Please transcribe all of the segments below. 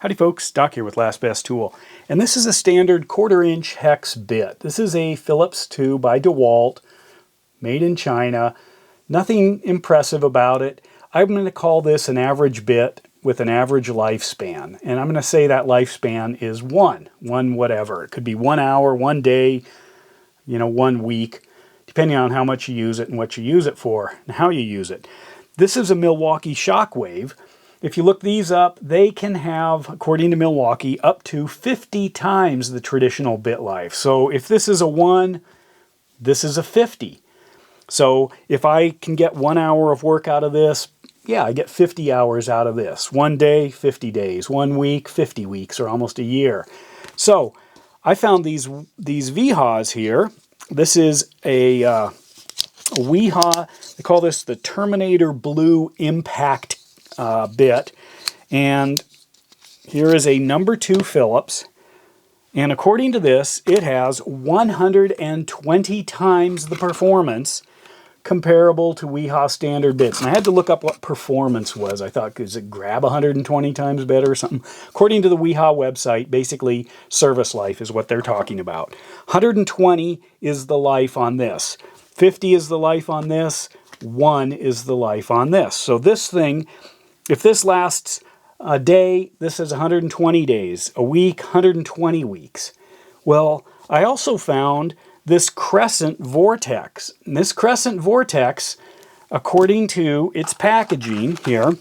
Howdy folks, Doc here with Last Best Tool. And this is a standard 1/4 inch hex bit. This is a Phillips 2 by DeWalt, made in China. Nothing impressive about it. I'm going to call this an average bit with an average lifespan. And I'm going to say that lifespan is one whatever. It could be 1 hour, 1 day, 1 week, depending on how much you use it and what you use it for and how you use it. This is a Milwaukee Shockwave. If you look these up, they can have, according to Milwaukee, up to 50 times the traditional bit life. So if this is a 1, this is a 50. So if I can get 1 hour of work out of this, yeah, I get 50 hours out of this. 1 day, 50 days. 1 week, 50 weeks, or almost a year. So I found these Wihas here. This is a Wiha, they call this the Terminator Blue Impact bit, and here is a number 2 Phillips, and according to this it has 120 times the performance comparable to Wiha standard bits. And I had to look up what performance was. I thought, does it grab 120 times better or something? According to the Wiha website, basically service life is what they're talking about. 120 is the life on this, 50 is the life on this, 1 is the life on this. So this thing, if this lasts a day, this is 120 days. A week, 120 weeks. Well, I also found this Crescent Vortex. And this Crescent Vortex, according to its packaging here,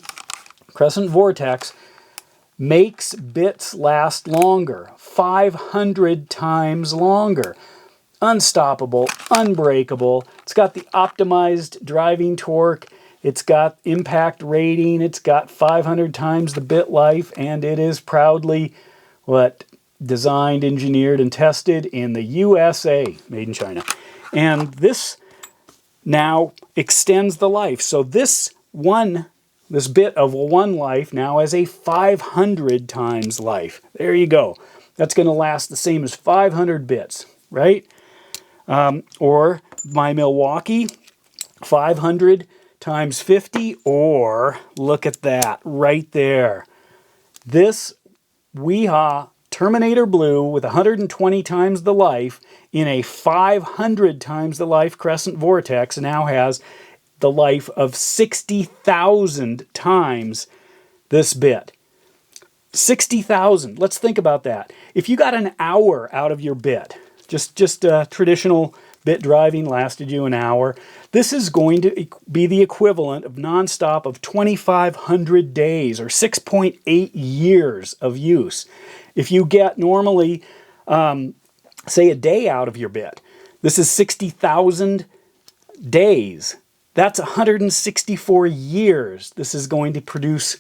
Crescent Vortex makes bits last longer, 500 times longer. Unstoppable, unbreakable. It's got the optimized driving torque. It's got impact rating, it's got 500 times the bit life, and it is proudly, designed, engineered, and tested in the USA, made in China. And this now extends the life. So this bit of 1 life now has a 500 times life. There you go. That's going to last the same as 500 bits, right? Or my Milwaukee, 500 times 50, or look at that right there. This Wiha Terminator Blue with 120 times the life in a 500 times the life Crescent Vortex now has the life of 60,000 times this bit. 60,000. Let's think about that. If you got an hour out of your bit, just traditional bit driving lasted you an hour. This is going to be the equivalent of nonstop of 2,500 days or 6.8 years of use. If you get normally, say, a day out of your bit, this is 60,000 days. That's 164 years. This is going to produce,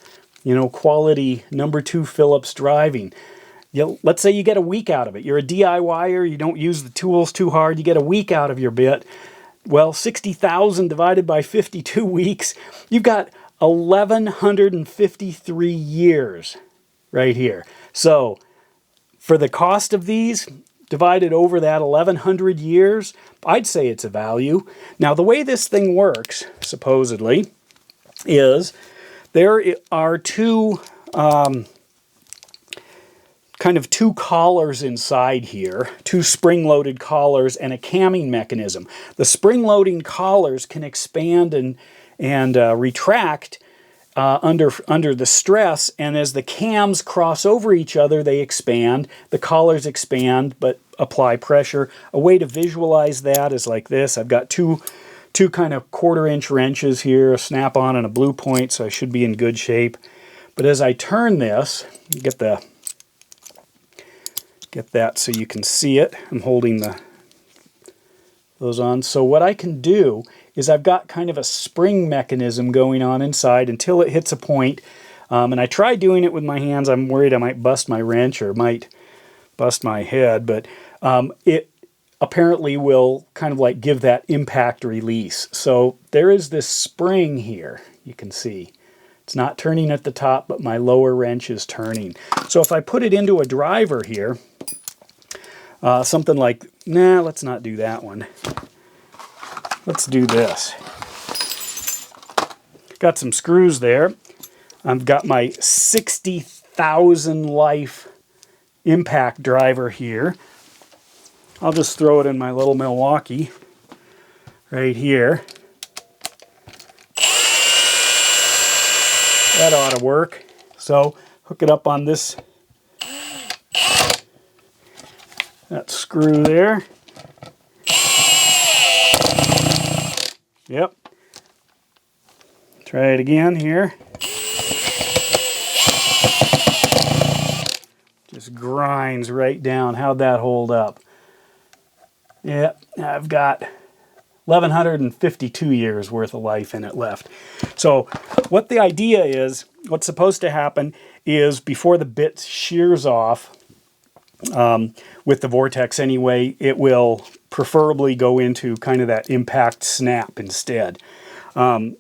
quality number 2 Phillips driving. Let's say you get a week out of it. You're a DIYer, you don't use the tools too hard, you get a week out of your bit. Well, 60,000 divided by 52 weeks, you've got 1,153 years right here. So, for the cost of these, divided over that 1,100 years, I'd say it's a value. Now, the way this thing works, supposedly, is there are two collars inside here, 2 spring-loaded collars and a camming mechanism. The spring-loading collars can expand and retract under the stress, and as the cams cross over each other, they expand. The collars expand, but apply pressure. A way to visualize that is like this. I've got two kind of 1/4 inch wrenches here, a snap-on and a blue point, so I should be in good shape. But as I turn this, get that so you can see it. I'm holding those on. So what I can do is I've got kind of a spring mechanism going on inside until it hits a point. And I tried doing it with my hands. I'm worried I might bust my wrench or might bust my head, but it apparently will kind of like give that impact release. So there is this spring here, you can see. It's not turning at the top, but my lower wrench is turning. So if I put it into a driver here, something like, let's not do that one. Let's do this. Got some screws there. I've got my 60,000 60,000 life impact driver here. I'll just throw it in my little Milwaukee right here. That ought to work. So hook it up on this, that screw there. Yep. Try it again here. Just grinds right down. How'd that hold up? Yep, I've got 1,152 years worth of life in it left. So what the idea is, what's supposed to happen is before the bit shears off, with the Vortex anyway, it will preferably go into kind of that impact snap instead. And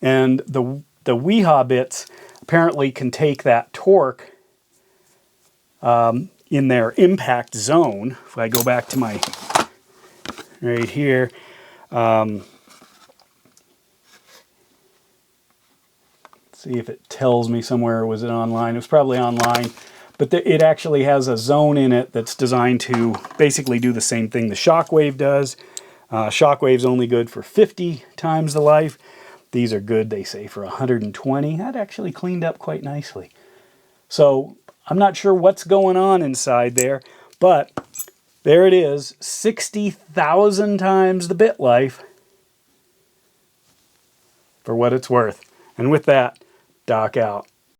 the Wiha bits apparently can take that torque in their impact zone. If I go back to my right here, see if it tells me somewhere. Was it online? It was probably online. But it actually has a zone in it that's designed to basically do the same thing the Shockwave does. Shockwave's only good for 50 times the life. These are good, they say, for 120. That actually cleaned up quite nicely. So I'm not sure what's going on inside there, but there it is, 60,000 times the bit life for what it's worth. And with that, Doc out.